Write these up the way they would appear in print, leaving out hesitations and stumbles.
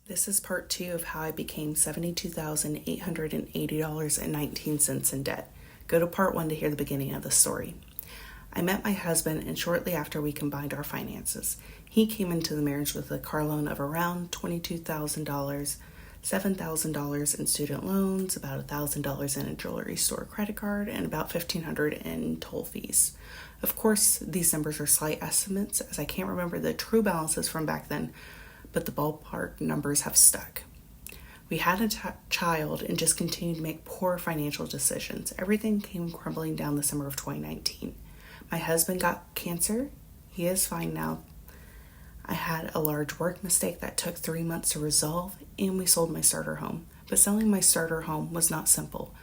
This is part 2 of how I became $72,880.19 in debt. Go to part 1 to hear the beginning of the story. I met my husband, and shortly after we combined our finances. He came into the marriage with a car loan of around $22,000, $7,000 in student loans, about $1,000 in a jewelry store credit card, and about $1,500 in toll fees. Of course, these numbers are slight estimates, as I can't remember the true balances from back then, but the ballpark numbers have stuck. We had a child and just continued to make poor financial decisions. Everything came crumbling down the summer of 2019. My husband got cancer. He is fine now. I had a large work mistake that took 3 months to resolve, and we sold my starter home. But selling my starter home was not simple.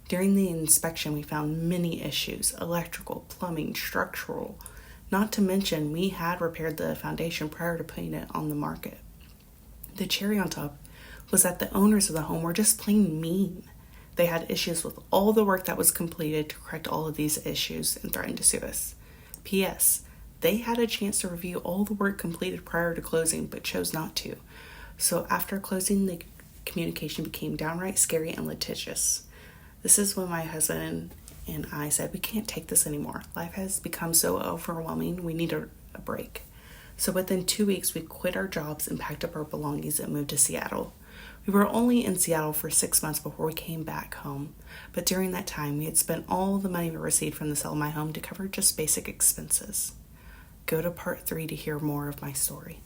During the inspection, we found many issues: electrical, plumbing, structural. Not to mention, we had repaired the foundation prior to putting it on the market. The cherry on top was that the owners of the home were just plain mean. They had issues with all the work that was completed to correct all of these issues and threatened to sue us. P.S. They had a chance to review all the work completed prior to closing, but chose not to. So after closing, the communication became downright scary and litigious. This is when my husband and I said, we can't take this anymore. Life has become so overwhelming, we need a break. So within 2 weeks, we quit our jobs and packed up our belongings and moved to Seattle. We were only in Seattle for 6 months before we came back home. But during that time, we had spent all the money we received from the sale of my home to cover just basic expenses. Go to part 3 to hear more of my story.